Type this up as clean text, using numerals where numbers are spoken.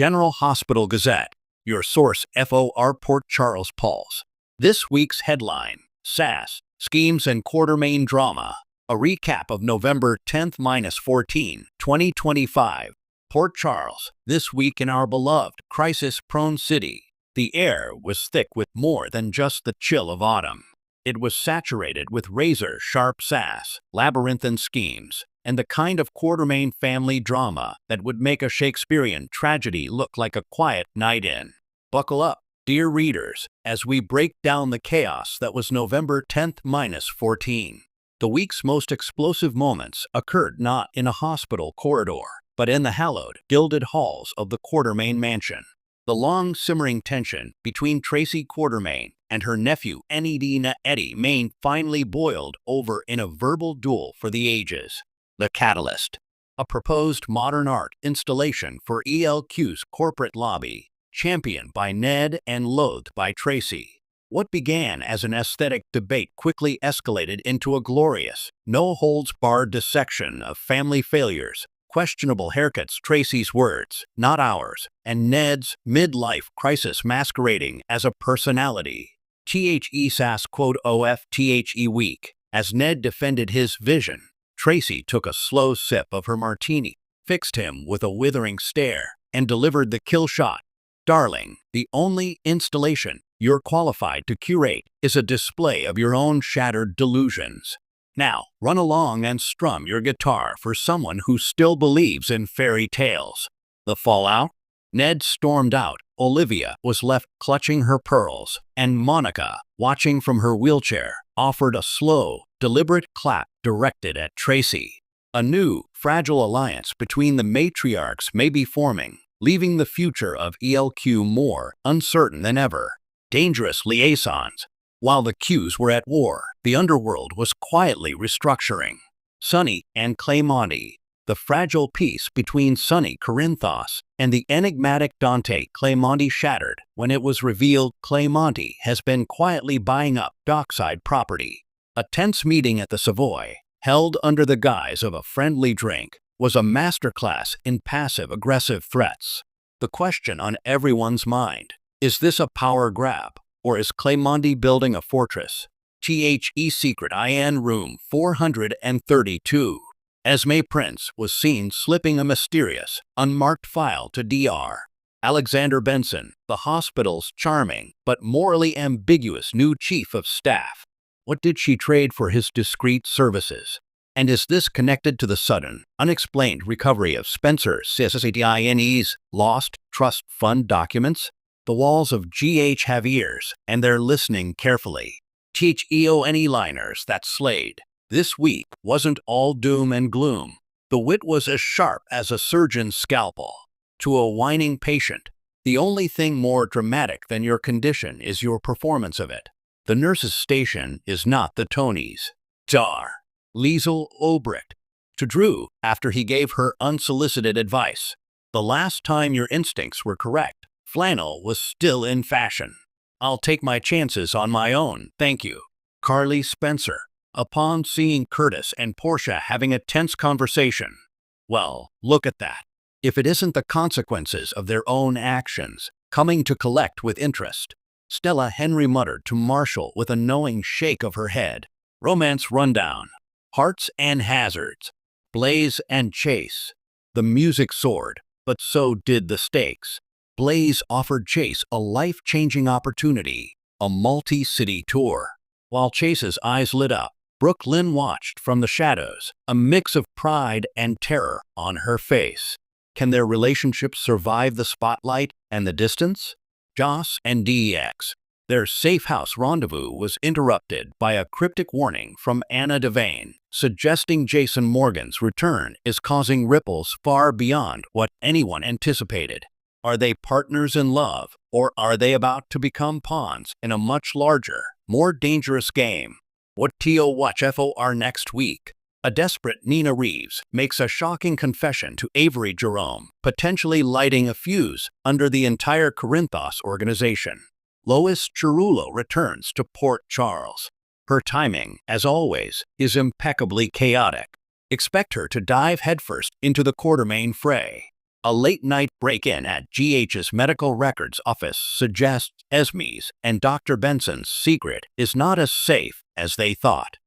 General Hospital Gazette, your source FOR Port Charles Pulse. This week's headline, SASS, Schemes and Quartermaine Drama. A recap of November 10th-14, 2025. Port Charles, this week in our beloved, crisis-prone city. The air was thick with more than just the chill of autumn. It was saturated with razor-sharp SASS, labyrinthine schemes, and the kind of Quartermaine family drama that would make a Shakespearean tragedy look like a quiet night in. Buckle up, dear readers, as we break down the chaos that was November 10th-14. The week's most explosive moments occurred not in a hospital corridor, but in the hallowed, gilded halls of the Quartermaine mansion. The long simmering tension between Tracy Quartermaine and her nephew Eddie Maine finally boiled over in a verbal duel for the ages. The Catalyst, a proposed modern art installation for ELQ's corporate lobby, championed by Ned and loathed by Tracy. What began as an aesthetic debate quickly escalated into a glorious, no-holds-barred dissection of family failures, questionable haircuts, Tracy's words, not ours, and Ned's midlife crisis masquerading as a personality. SASS quote OFTHE week. As Ned defended his vision, Tracy took a slow sip of her martini, fixed him with a withering stare, and delivered the kill shot. Darling, the only installation you're qualified to curate is a display of your own shattered delusions. Now, run along and strum your guitar for someone who still believes in fairy tales. The fallout? Ned stormed out. Olivia was left clutching her pearls, and Monica, watching from her wheelchair, offered a slow, deliberate clap directed at Tracy. A new, fragile alliance between the matriarchs may be forming, leaving the future of ELQ more uncertain than ever. Dangerous liaisons. While the Qs were at war, the underworld was quietly restructuring. Sonny and Claymonte. The fragile peace between Sonny Corinthos and the enigmatic Dante Claymonte shattered when it was revealed Claymonte has been quietly buying up dockside property. A tense meeting at the Savoy, held under the guise of a friendly drink, was a masterclass in passive-aggressive threats. The question on everyone's mind, is this a power grab, or is Claymonte building a fortress? THE Secret IN Room 432. Esme Prince was seen slipping a mysterious, unmarked file to DR. Alexander Benson, the hospital's charming but morally ambiguous new chief of staff. What did she trade for his discreet services? And is this connected to the sudden, unexplained recovery of Spencer Citine's lost trust fund documents? The walls of GH have ears, and they're listening carefully. THEONE liners that slayed. This week wasn't all doom and gloom. The wit was as sharp as a surgeon's scalpel. To a whining patient, the only thing more dramatic than your condition is your performance of it. The nurse's station is not the Tonys. Dar. Liesel Obrecht. To Drew, after he gave her unsolicited advice. The last time your instincts were correct, flannel was still in fashion. I'll take my chances on my own, thank you. Carly Spencer. Upon seeing Curtis and Portia having a tense conversation. Well, look at that. If it isn't the consequences of their own actions, coming to collect with interest. Stella Henry muttered to Marshall with a knowing shake of her head. Romance rundown. Hearts and hazards. Blaze and Chase. The music soared, but so did the stakes. Blaze offered Chase a life-changing opportunity, a multi-city tour. While Chase's eyes lit up, Brooklyn watched from the shadows, a mix of pride and terror on her face. Can their relationship survive the spotlight and the distance? Joss and DEX. Their safe house rendezvous was interrupted by a cryptic warning from Anna Devane, suggesting Jason Morgan's return is causing ripples far beyond what anyone anticipated. Are they partners in love, or are they about to become pawns in a much larger, more dangerous game? What to watch FOR next week? A desperate Nina Reeves makes a shocking confession to Avery Jerome, potentially lighting a fuse under the entire Corinthos organization. Lois Chirulo returns to Port Charles. Her timing, as always, is impeccably chaotic. Expect her to dive headfirst into the Quartermaine fray. A late-night break-in at GH's medical records office suggests Esme's and Dr. Benson's secret is not as safe as they thought.